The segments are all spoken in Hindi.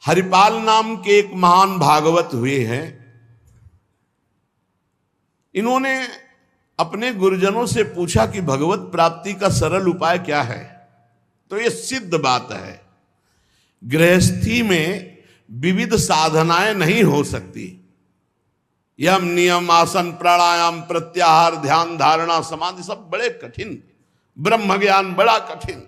हरिपाल नाम के एक महान भागवत हुए हैं। इन्होंने अपने गुरुजनों से पूछा कि भगवत प्राप्ति का सरल उपाय क्या है। तो ये सिद्ध बात है, गृहस्थी में विविध साधनाएं नहीं हो सकती। यम नियम आसन प्राणायाम प्रत्याहार ध्यान धारणा समाधि सब बड़े कठिन, ब्रह्म ज्ञान बड़ा कठिन।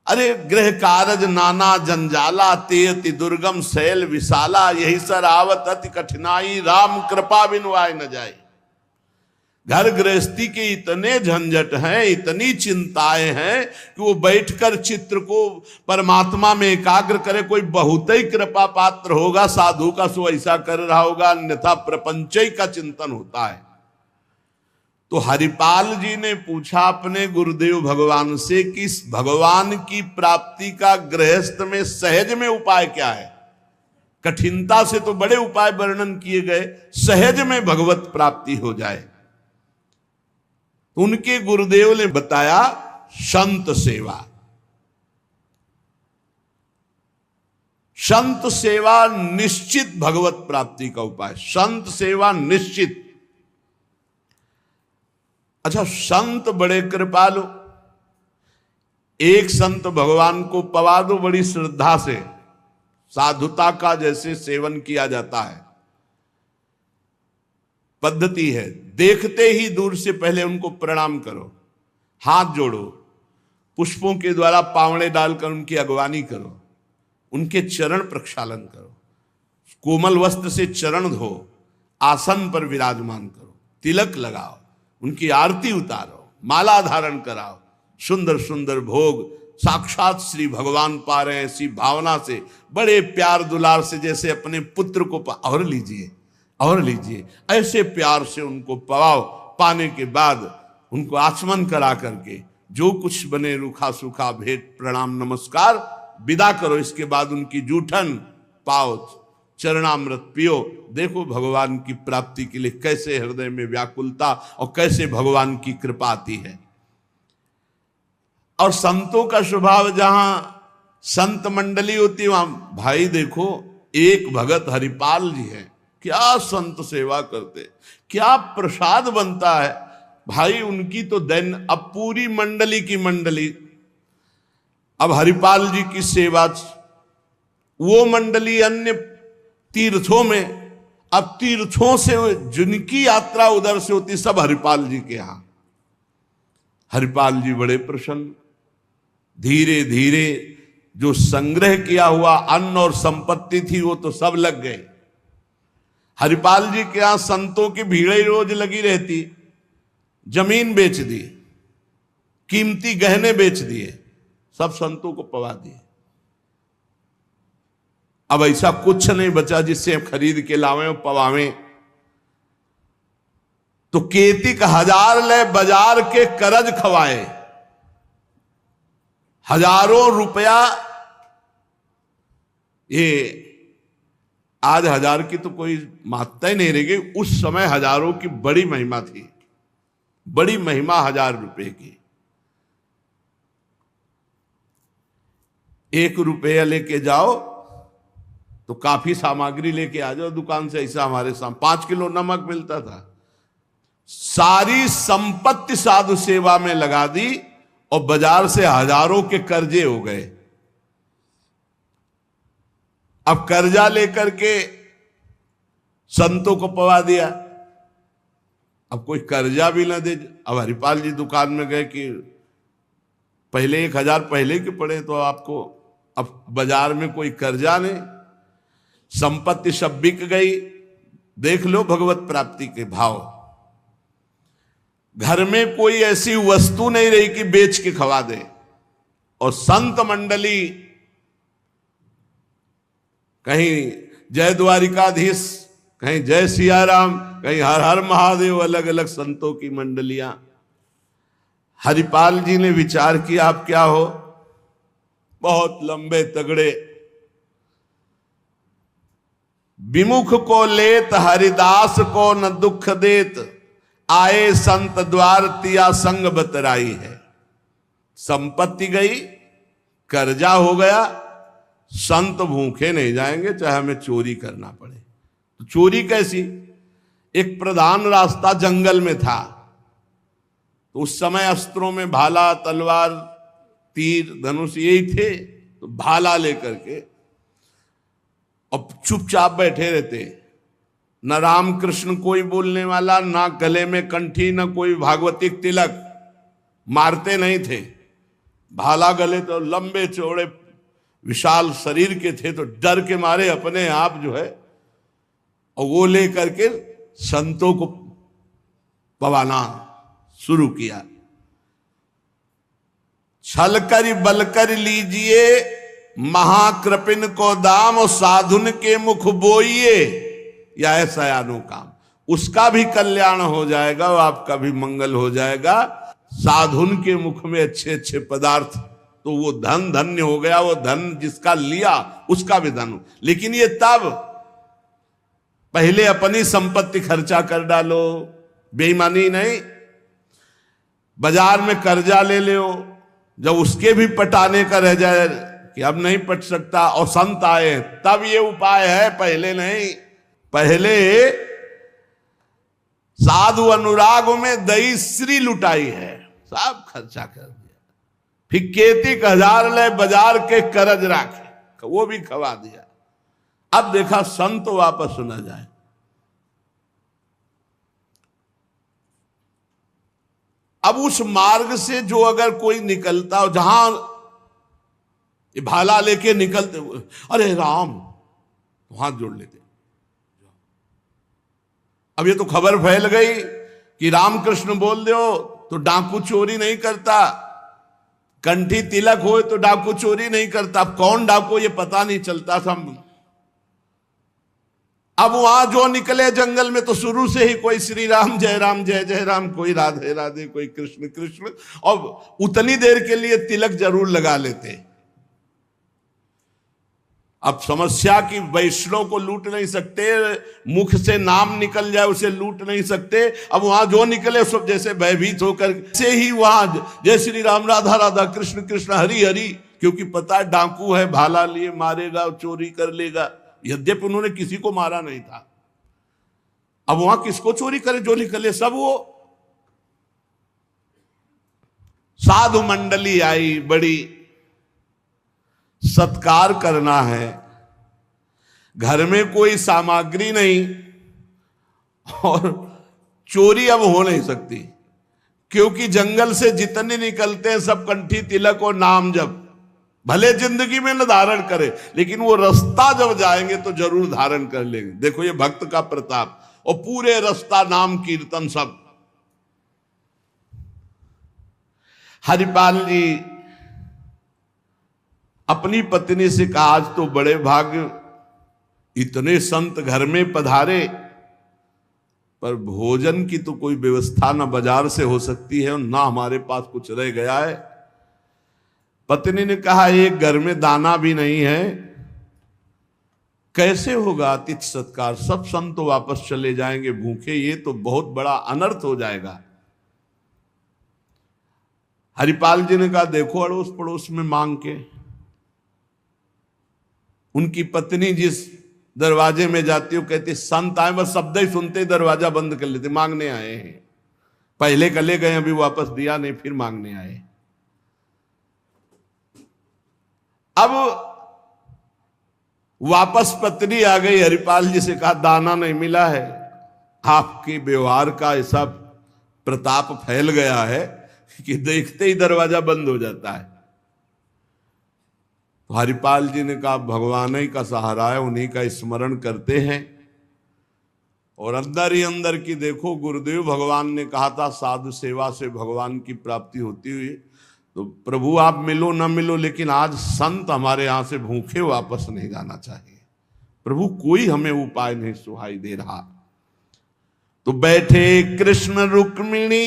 अरे गृह कारज नाना जंजाला तेयति दुर्गम शैल विशाला, यही सर आवत अति कठिनाई राम कृपा बिनु आए न जाए। घर गृहस्थी के इतने झंझट हैं, इतनी चिंताएं हैं कि वो बैठकर चित्र को परमात्मा में एकाग्र करे। कोई बहुत ही कृपा पात्र होगा साधु का, सो ऐसा कर रहा होगा, अन्यथा प्रपंच का चिंतन होता है। तो हरिपाल जी ने पूछा अपने गुरुदेव भगवान से कि इस भगवान की प्राप्ति का गृहस्थ में सहज में उपाय क्या है। कठिनता से तो बड़े उपाय वर्णन किए गए, सहज में भगवत प्राप्ति हो जाए। उनके गुरुदेव ने बताया संत सेवा। संत सेवा निश्चित भगवत प्राप्ति का उपाय, संत सेवा निश्चित। अच्छा, संत बड़े कृपालु, एक संत भगवान को पवा दो बड़ी श्रद्धा से, साधुता का जैसे सेवन किया जाता है, पद्धति है। देखते ही दूर से पहले उनको प्रणाम करो, हाथ जोड़ो, पुष्पों के द्वारा पावड़े डालकर उनकी अगवानी करो, उनके चरण प्रक्षालन करो, कोमल वस्त्र से चरण धो, आसन पर विराजमान करो, तिलक लगाओ, उनकी आरती उतारो, माला धारण कराओ, सुंदर सुंदर भोग साक्षात श्री भगवान पा रहे हैं ऐसी भावना से, बड़े प्यार दुलार से, जैसे अपने पुत्र को और लीजिए और लीजिए, ऐसे प्यार से उनको पवाओ। पाने के बाद उनको आचमन करा करके जो कुछ बने रूखा सूखा भेंट प्रणाम नमस्कार विदा करो। इसके बाद उनकी जूठन पाओ, चरणामृत पियो। देखो भगवान की प्राप्ति के लिए कैसे हृदय में व्याकुलता और कैसे भगवान की कृपा आती है। और संतों का स्वभाव, जहां संत मंडली होती है वहां, भाई देखो एक भगत हरिपाल जी हैं, क्या संत सेवा करते, क्या प्रसाद बनता है भाई उनकी तो दैन। अब पूरी मंडली की मंडली, अब हरिपाल जी की सेवा, वो मंडली अन्य तीर्थों में, अब तीर्थों से जिनकी यात्रा उधर से होती सब हरिपाल जी के यहां। हरिपाल जी बड़े प्रसन्न, धीरे धीरे जो संग्रह किया हुआ अन्न और संपत्ति थी वो तो सब लग गए। हरिपाल जी के यहां संतों की भीड़ रोज लगी रहती, जमीन बेच दी, कीमती गहने बेच दिए, सब संतों को पवा दिए। अब ऐसा कुछ नहीं बचा जिससे खरीद के लावें और पवावें। तो केतिक 1000 ले बाजार के करज खवाए, हजारों रुपया। ये आज 1000 की तो कोई मात्रा ही नहीं रह गई, उस समय हजारों की बड़ी महिमा थी, बड़ी महिमा 1000 रुपए की। 1 रुपया लेके जाओ तो काफी सामग्री लेके आ जाओ दुकान से। ऐसा हमारे सामने 5 किलो नमक मिलता था। सारी संपत्ति साधु सेवा में लगा दी और बाजार से हजारों के कर्जे हो गए। अब कर्जा लेकर के संतों को पवा दिया। अब कोई कर्जा भी ना दे। अब हरिपाल जी दुकान में गए कि पहले 1000 पहले के पड़े तो आपको, अब बाजार में कोई कर्जा नहीं, संपत्ति सब बिक गई। देख लो भगवत प्राप्ति के भाव। घर में कोई ऐसी वस्तु नहीं रही कि बेच के खवा दे। और संत मंडली, कहीं जय द्वारिकाधीश, कहीं जय सिया राम, कहीं हर हर महादेव, अलग अलग संतों की मंडलियां। हरिपाल जी ने विचार किया आप क्या हो, बहुत लंबे तगड़े। विमुख को लेत हरिदास को न दुख देत, आए संत द्वार तिया संग बतराई है। संपत्ति गई, कर्जा हो गया, संत भूखे नहीं जाएंगे चाहे हमें चोरी करना पड़े। तो चोरी कैसी? एक प्रधान रास्ता जंगल में था, तो उस समय अस्त्रों में भाला, तलवार, तीर, धनुष यही थे। तो भाला लेकर के अब चुपचाप बैठे रहते, न राम कृष्ण कोई बोलने वाला, ना गले में कंठी, न कोई भागवतिक तिलक, मारते नहीं थे। भाला गले तो लंबे चौड़े विशाल शरीर के थे, तो डर के मारे अपने आप जो है और वो लेकर के संतों को पवाना शुरू किया। छल कर बल कर लीजिए महाकृपिन को दाम, और साधुन के मुख बोइए या ऐसा अनुकाम। उसका भी कल्याण हो जाएगा और आपका भी मंगल हो जाएगा। साधुन के मुख में अच्छे अच्छे पदार्थ, तो वो धन धन्य हो गया। वो धन जिसका लिया उसका भी धन। लेकिन ये तब, पहले अपनी संपत्ति खर्चा कर डालो, बेईमानी नहीं। बाजार में कर्जा ले लो, जब उसके भी पटाने का रह जाए कि अब नहीं पट सकता और संत आए, तब ये उपाय है, पहले नहीं। पहले साधु अनुराग में दही श्री लुटाई है, सब खर्चा कर दिया। फिर केतिक 1000 ले बाजार के करज राखे, वो भी खवा दिया। अब देखा संत वापस न जाए। अब उस मार्ग से जो अगर कोई निकलता हो, जहां भाला लेके निकलते, अरे राम, तो हाथ जोड़ लेते। अब ये तो खबर फैल गई कि रामकृष्ण बोल दो तो डाकू चोरी नहीं करता, कंठी तिलक हो तो डाकू चोरी नहीं करता। अब कौन डाकू ये पता नहीं चलता था। अब वहां जो निकले जंगल में तो शुरू से ही कोई श्री राम जय जय राम, कोई राधे राधे, कोई कृष्ण कृष्ण, और उतनी देर के लिए तिलक जरूर लगा लेते। अब समस्या की वैष्णव को लूट नहीं सकते, मुख से नाम निकल जाए उसे लूट नहीं सकते। अब वहां जो निकले सब जैसे भयभीत होकर से ही वहां जय श्री राम, राधा राधा, कृष्ण कृष्ण, हरि हरि, क्योंकि पता डाकू है, भाला लिए मारेगा, चोरी कर लेगा। यद्यपि उन्होंने किसी को मारा नहीं था। अब वहां किसको चोरी करे? जो निकले सब वो। साधु मंडली आई, बड़ी सत्कार करना है, घर में कोई सामग्री नहीं और चोरी अब हो नहीं सकती, क्योंकि जंगल से जितने निकलते हैं सब कंठी तिलक और नाम जप। भले जिंदगी में न धारण करे, लेकिन वो रास्ता जब जाएंगे तो जरूर धारण कर लेंगे। देखो ये भक्त का प्रताप, और पूरे रास्ता नाम कीर्तन सब। हरिपाल जी अपनी पत्नी से कहा, आज तो बड़े भाग्य, इतने संत घर में पधारे, पर भोजन की तो कोई व्यवस्था ना बाजार से हो सकती है और ना हमारे पास कुछ रह गया है। पत्नी ने कहा, एक घर में दाना भी नहीं है, कैसे होगा अतिथि सत्कार? सब संत तो वापस चले जाएंगे भूखे, ये तो बहुत बड़ा अनर्थ हो जाएगा। हरिपाल जी ने कहा, देखो अड़ोस पड़ोस में मांग के। उनकी पत्नी जिस दरवाजे में जाती हो, कहती संत आए, बस शब्द ही सुनते दरवाजा बंद कर लेते, मांगने आए हैं। पहले कले गए, अभी वापस दिया नहीं, फिर मांगने आए। अब वापस पत्नी आ गई, हरिपाल जी से कहा, दाना नहीं मिला है। आपके व्यवहार का ऐसा प्रताप फैल गया है कि देखते ही दरवाजा बंद हो जाता है। तो हरिपाल जी ने कहा, भगवान ही का सहारा है, उन्हीं का स्मरण करते हैं। और अंदर ही अंदर की देखो, गुरुदेव भगवान ने कहा था साधु सेवा से भगवान की प्राप्ति होती हुई। तो प्रभु आप मिलो ना मिलो, लेकिन आज संत हमारे यहां से भूखे वापस नहीं जाना चाहिए। प्रभु कोई हमें उपाय नहीं सुहाई दे रहा। तो बैठे कृष्ण रुक्मिणी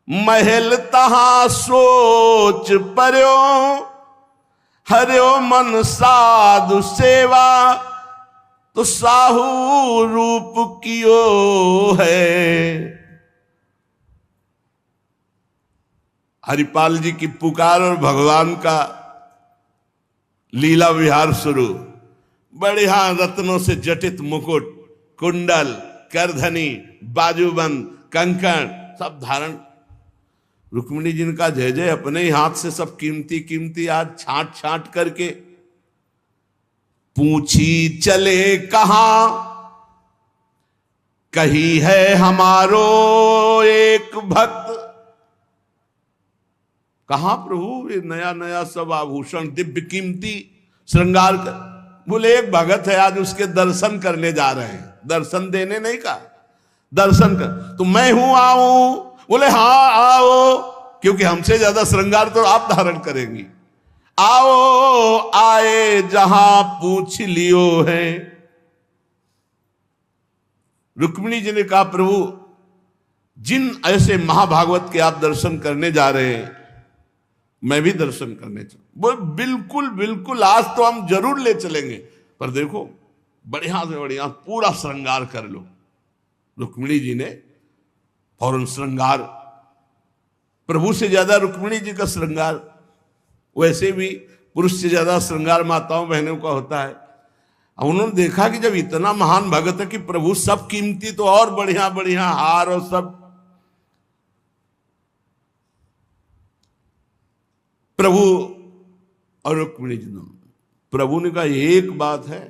महल तहां सोच पर्यो, हरियो मन साधु सेवा तो साहू रूप कियो है। हरिपाल जी की पुकार और भगवान का लीला विहार शुरू। बढ़िया रत्नों से जटित मुकुट, कुंडल, करधनी, बाजूबंद, कंकण सब धारण। रुक्मिणी जी का जय जय, अपने ही हाथ से सब कीमती कीमती आज छांट छांट करके। पूछी चले कहां, कही है हमारो एक भक्त। कहां प्रभु ये नया नया सब आभूषण दिव्य कीमती श्रृंगार कर। बोले एक भगत है, आज उसके दर्शन करने जा रहे हैं। दर्शन देने नहीं कहा, दर्शन कर। तो मैं हूं, आऊं? बोले हाँ आओ, क्योंकि हमसे ज्यादा श्रृंगार तो आप धारण करेंगी। आओ आए जहां पूछ लियो है। रुक्मिणी जी ने कहा प्रभु जिन ऐसे महाभागवत के आप दर्शन करने जा रहे हैं, मैं भी दर्शन करने चल। बोल बिल्कुल बिल्कुल, आज तो हम जरूर ले चलेंगे, पर देखो बढ़िया से बढ़िया पूरा श्रृंगार कर लो। रुक्मिणी जी ने फौरन श्रृंगार, प्रभु से ज्यादा रुक्मिणी जी का श्रृंगार। वैसे भी पुरुष से ज्यादा श्रृंगार माताओं बहनों का होता है। अब उन्होंने देखा कि जब इतना महान भगत है कि प्रभु सब कीमती, तो और बढ़िया बढ़िया हार और सब। प्रभु और रुक्मिणी जी, प्रभु ने कहा एक बात है,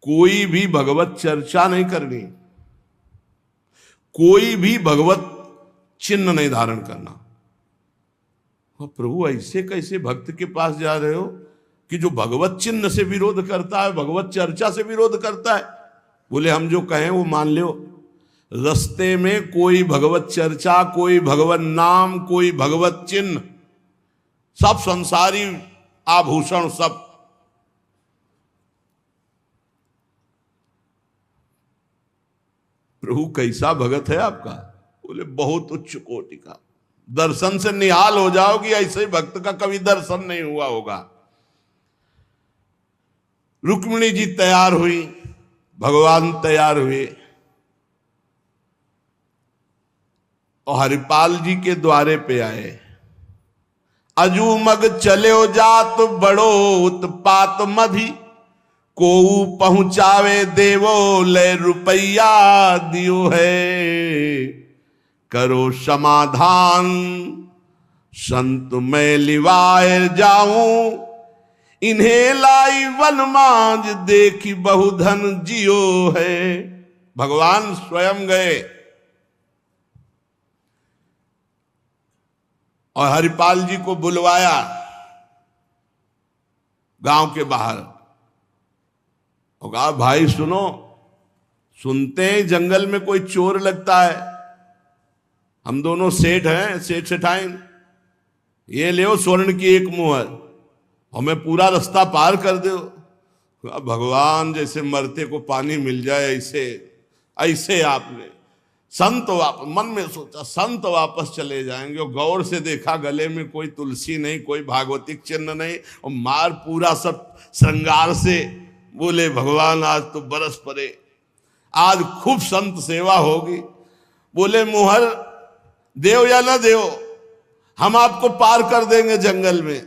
कोई भी भगवत चर्चा नहीं करनी, कोई भी भगवत चिन्ह नहीं धारण करना। प्रभु ऐसे कैसे भक्त के पास जा रहे हो कि जो भगवत चिन्ह से विरोध करता है, भगवत चर्चा से विरोध करता है? बोले हम जो कहें वो मान लो। रस्ते में कोई भगवत चर्चा, कोई भगवत नाम, कोई भगवत चिन्ह, सब संसारी आभूषण सब। प्रभु कैसा भगत है आपका? बोले बहुत उच्च कोटि का। दर्शन से निहाल हो जाओगी, ऐसे भक्त का कभी दर्शन नहीं हुआ होगा। रुक्मिणी जी तैयार हुई, भगवान तैयार हुए और हरिपाल जी के द्वारे पे आए। अजू मग चले जात बड़ो उत्पात मधि, को पहुंचावे देवो ले रुपया दियो है। करो समाधान संत मैं लिवाए जाऊं, इन्हें लाई वन मांझ देखी बहुधन जियो है। भगवान स्वयं गए और हरिपाल जी को बुलवाया गांव के बाहर और कहा भाई सुनो, सुनते हैं जंगल में कोई चोर लगता है, हम दोनों सेठ हैं, सेठ सेठाइन, ये ले स्वर्ण की एक मुहर, हमें पूरा रास्ता पार कर दो। भगवान जैसे मरते को पानी मिल जाए ऐसे ऐसे आपने संत मन में सोचा संत वापस चले जाएंगे। और गौर से देखा गले में कोई तुलसी नहीं, कोई भागवतिक चिन्ह नहीं, और मार पूरा सब श्रृंगार से। बोले भगवान आज तो बरस पड़े, आज खूब संत सेवा होगी। बोले मुहर देव या न देव, हम आपको पार कर देंगे जंगल में।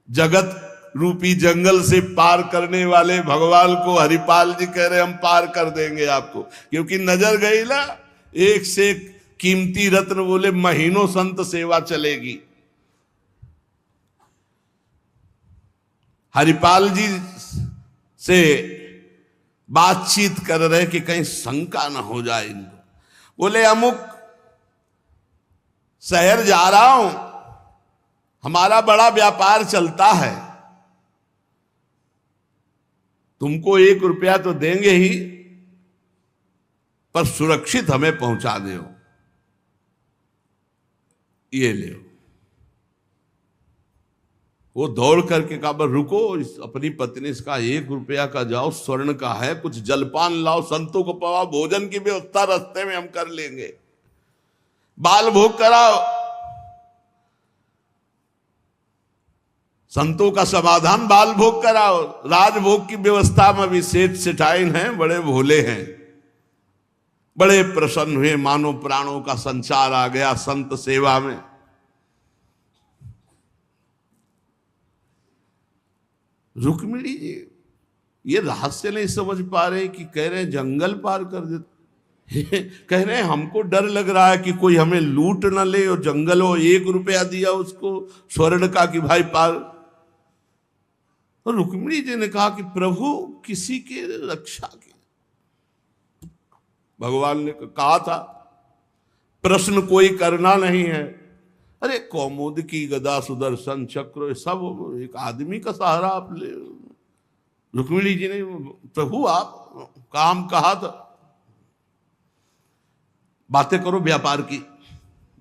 जगत रूपी जंगल से पार करने वाले भगवान को हरिपाल जी कह रहे हम पार कर देंगे आपको, क्योंकि नजर गई ना एक से एक कीमती रत्न। बोले महीनों संत सेवा चलेगी। हरिपाल जी से बातचीत कर रहे कि कहीं शंका ना हो जाए इनको। बोले अमुक शहर जा रहा हूं, हमारा बड़ा व्यापार चलता है, तुमको 1 रुपया तो देंगे ही, पर सुरक्षित हमें पहुंचा दो, ये ले। वो दौड़ करके कहा रुको, अपनी पत्नी से कहा 1 रुपया का जाओ, स्वर्ण का है, कुछ जलपान लाओ, संतों को पवाओ, भोजन की व्यवस्था रास्ते में हम कर लेंगे, बाल भोग कराओ, संतों का समाधान बाल भोग कराओ। राजभोग की व्यवस्था में भी सेठ सेठाइन हैं, बड़े भोले हैं, बड़े प्रसन्न हुए, मानो प्राणों का संचार आ गया संत सेवा में। रुक्मिणी जी ये रहस्य नहीं समझ पा रहे कि कह रहे जंगल पार कर देते, कह रहे हैं हमको डर लग रहा है कि कोई हमें लूट न ले, और जंगल हो 1 रुपया दिया उसको स्वर्ण का कि भाई पार। तो रुक्मिणी जी ने कहा कि प्रभु किसी के रक्षा की, भगवान ने कहा था प्रश्न कोई करना नहीं है। अरे कौमुद की गदा सुदर्शन चक्र सब एक आदमी का सहारा आप ले। रुक्मिणी जी ने प्रभु आप काम कहा था, बातें करो व्यापार की,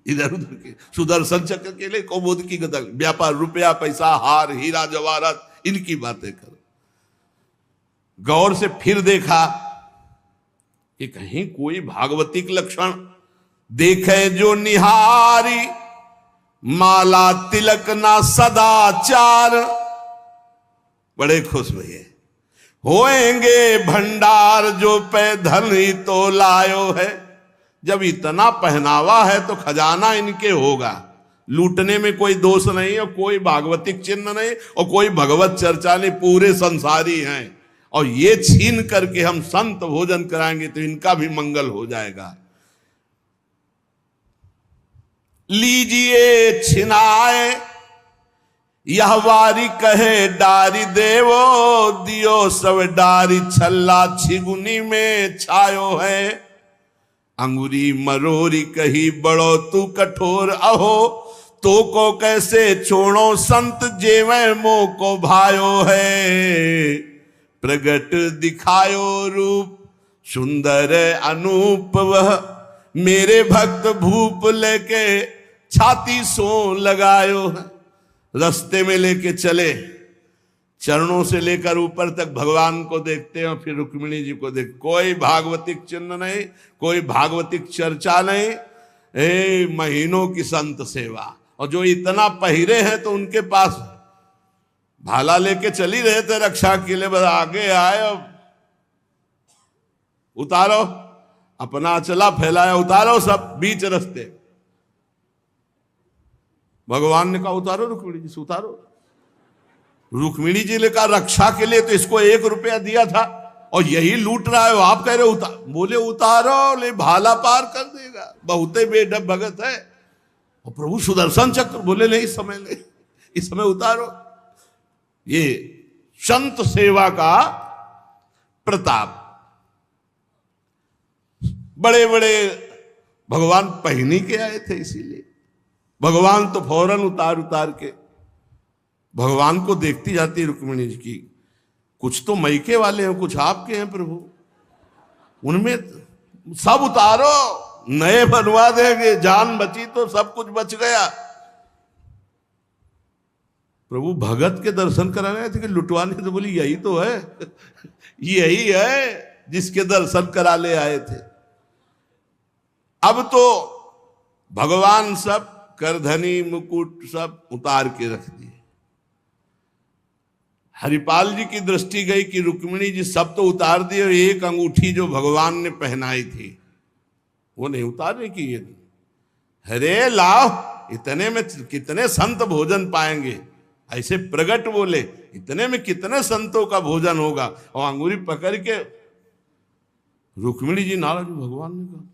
इधर उधर की, सुदर्शन चक्र के लिए कौमुद की गदा, व्यापार रुपया पैसा हार हीरा जवाहरात इनकी बातें करो। गौर से फिर देखा कि कहीं कोई भागवतिक लक्षण देखे जो निहारी, माला तिलक ना सदाचार। बड़े खुश हुए, होएंगे भंडार जो पे धन ही तो लायो है। जब इतना पहनावा है तो खजाना इनके होगा, लूटने में कोई दोष नहीं और कोई भागवतिक चिन्ह नहीं और कोई भगवत चर्चा नहीं, पूरे संसारी हैं। और ये छीन करके हम संत भोजन कराएंगे तो इनका भी मंगल हो जाएगा। लीजिए छिनाए यह वारी कहे डारी देवो, दियो सब डारी छल्ला छिगुनी में छायो है। अंगुरी मरोरी कही बड़ो तू कठोर, अहो तो को कैसे छोड़ो संत जेवे मो को भायो है। प्रगट दिखायो रूप सुंदर अनूप, वह मेरे भक्त भूप लेके छाती सो लगायो है। रास्ते में लेके चले, चरणों से लेकर ऊपर तक भगवान को देखते हैं और फिर रुक्मिणी जी को देख। कोई भागवतिक चिन्ह नहीं, कोई भागवतिक चर्चा नहीं, महीनों की संत सेवा। और जो इतना पहिरे हैं तो उनके पास भाला लेके चली रहे थे रक्षा के लिए, बस आगे आए और उतारो, अपना चला फैलाया, उतारो सब बीच रास्ते। भगवान ने कहा उतारो रुक्मिणी जी से, उतारो। रुक्मिणी जी ने कहा रक्षा के लिए तो इसको 1 रुपया दिया था और यही लूट रहा है, आप कह रहे उतार। बोले उतारो, ले भाला पार कर देगा, बहुते बेढब भगत है। और प्रभु सुदर्शन चक्र, बोले नहीं इस समय ले, इस समय उतारो। ये संत सेवा का प्रताप। बड़े बड़े भगवान पहनी के आए थे, इसीलिए भगवान तो फौरन उतार उतार के भगवान को देखती जाती रुक्मिणी जी की। कुछ तो मैके वाले हैं, कुछ आपके हैं प्रभु, उनमें सब उतारो, नए बनवा देंगे, जान बची तो सब कुछ बच गया। प्रभु भगत के दर्शन कराने आए थे कि लुटवाने? तो बोली यही तो है, यही है जिसके दर्शन करा ले आए थे। अब तो भगवान सब करधनी मुकुट सब उतार के रख दिए। हरिपाल जी की दृष्टि गई कि रुक्मिणी जी सब तो उतार दिए, और एक अंगूठी जो भगवान ने पहनाई थी वो नहीं उतारने की। ये हरे लाओ, इतने में कितने संत भोजन पाएंगे। ऐसे प्रगट बोले, इतने में कितने संतों का भोजन होगा। और अंगूरी पकड़ के रुक्मिणी जी नाराज। भगवान ने कहा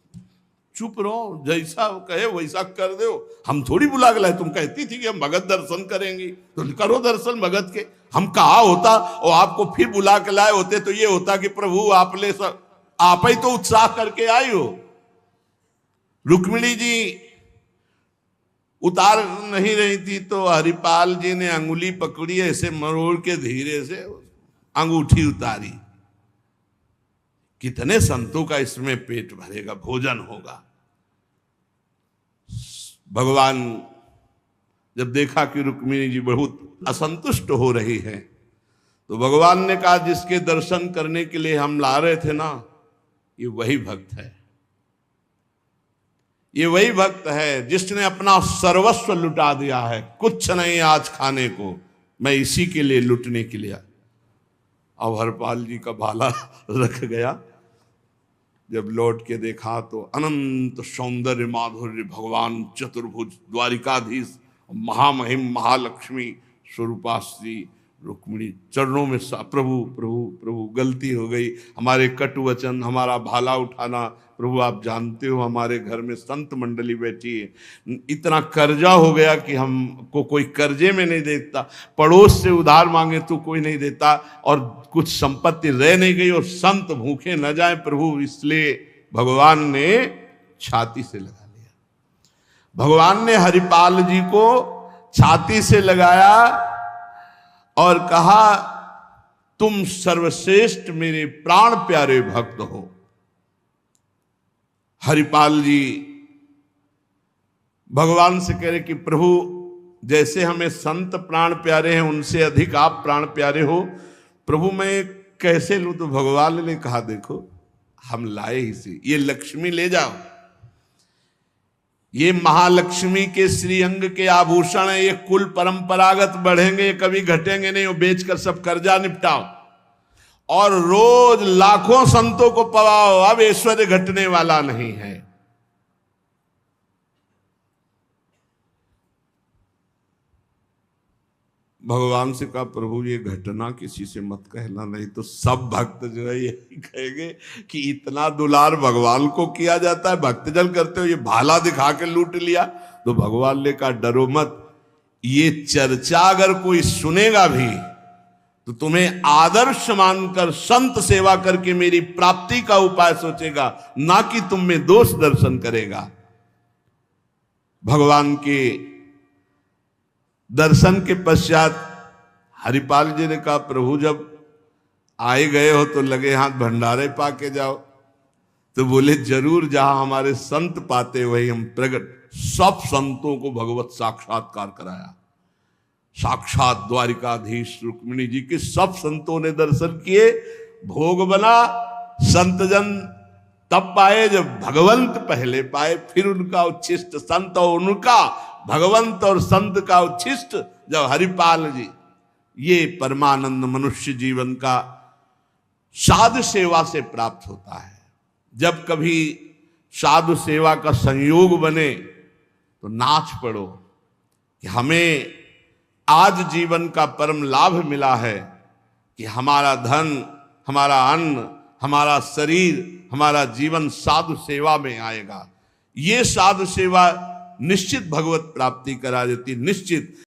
चुप रहो, जैसा कहे वैसा कर दो, हम थोड़ी बुला के लाए। तुम कहती थी कि हम भगत दर्शन करेंगे तो करो दर्शन भगत के। हम कहा होता और आपको फिर बुला के लाए होते तो ये होता कि प्रभु आप ले सब, आप ही तो उत्साह करके आई हो। रुक्मिणी जी उतार नहीं रही थी तो हरिपाल जी ने अंगुली पकड़ी, ऐसे मरोड़ के धीरे से अंगूठी उतारी। कितने संतों का इसमें पेट भरेगा, भोजन होगा। भगवान जब देखा कि रुक्मिणी जी बहुत असंतुष्ट हो रही है तो भगवान ने कहा जिसके दर्शन करने के लिए हम ला रहे थे ना, ये वही भक्त है, ये वही भक्त है जिसने अपना सर्वस्व लुटा दिया है। कुछ नहीं आज खाने को, मैं इसी के लिए लुटने के लिए। अब हरपाल जी का भाला रख गया। जब लौट के देखा तो अनंत सौंदर्य माधुर्य भगवान चतुर्भुज द्वारिकाधीश महामहिम महालक्ष्मी स्वरूपाश्री रुक्मिणी चरणों में प्रभु प्रभु प्रभु गलती हो गई, हमारे कटु वचन, हमारा भाला उठाना, प्रभु आप जानते हो हमारे घर में संत मंडली बैठी है, इतना कर्जा हो गया कि हमको कोई कर्जे में नहीं देता, पड़ोस से उधार मांगे तो कोई नहीं देता, और कुछ संपत्ति रह नहीं गई और संत भूखे न जाए प्रभु, इसलिए भगवान ने छाती से लगा लिया। भगवान ने हरिपाल जी को छाती से लगाया और कहा तुम सर्वश्रेष्ठ मेरे प्राण प्यारे भक्त हो। हरिपाल जी भगवान से कह रहे कि प्रभु जैसे हमें संत प्राण प्यारे हैं उनसे अधिक आप प्राण प्यारे हो, प्रभु मैं कैसे लूं? तो भगवान ने कहा देखो हम लाए ही से, ये लक्ष्मी ले जाओ, ये महालक्ष्मी के श्रीअंग के आभूषण है, ये कुल परंपरागत बढ़ेंगे, ये कभी घटेंगे नहीं, वो बेचकर सब कर्जा निपटाओ और रोज लाखों संतों को पवाओ, अब ऐश्वर्य घटने वाला नहीं है। भगवान से कहा प्रभु ये घटना किसी से मत कहना, नहीं तो सब भक्त जो है यही कहेंगे कि इतना दुलार भगवान को किया जाता है, भक्तजन करते हो ये भाला दिखा के लूट लिया। तो भगवान ने कहा डरो मत, ये चर्चा अगर कोई सुनेगा भी तो तुम्हें आदर्श मानकर संत सेवा करके मेरी प्राप्ति का उपाय सोचेगा, ना कि तुम में दोष दर्शन करेगा। भगवान के दर्शन के पश्चात हरिपाल जी ने कहा प्रभु जब आए गए हो तो लगे हाथ भंडारे पाके जाओ। तो बोले जरूर, जहां हमारे संत पाते वही हम प्रकट। सब संतों को भगवत साक्षात्कार कराया, साक्षात द्वारिकाधीश रुक्मिणी जी के सब संतों ने दर्शन किए, भोग बना। संतजन तब पाए जब भगवंत पहले पाए, फिर उनका उच्छिष्ट संत और उनका भगवंत और संत का उच्छिष्ट जब हरिपाल जी। ये परमानंद मनुष्य जीवन का साधु सेवा से प्राप्त होता है। जब कभी साधु सेवा का संयोग बने तो नाच पड़ो कि हमें आज जीवन का परम लाभ मिला है कि हमारा धन, हमारा अन्न, हमारा शरीर, हमारा जीवन साधु सेवा में आएगा। ये साधु सेवा निश्चित भगवत प्राप्ति करा देती, निश्चित।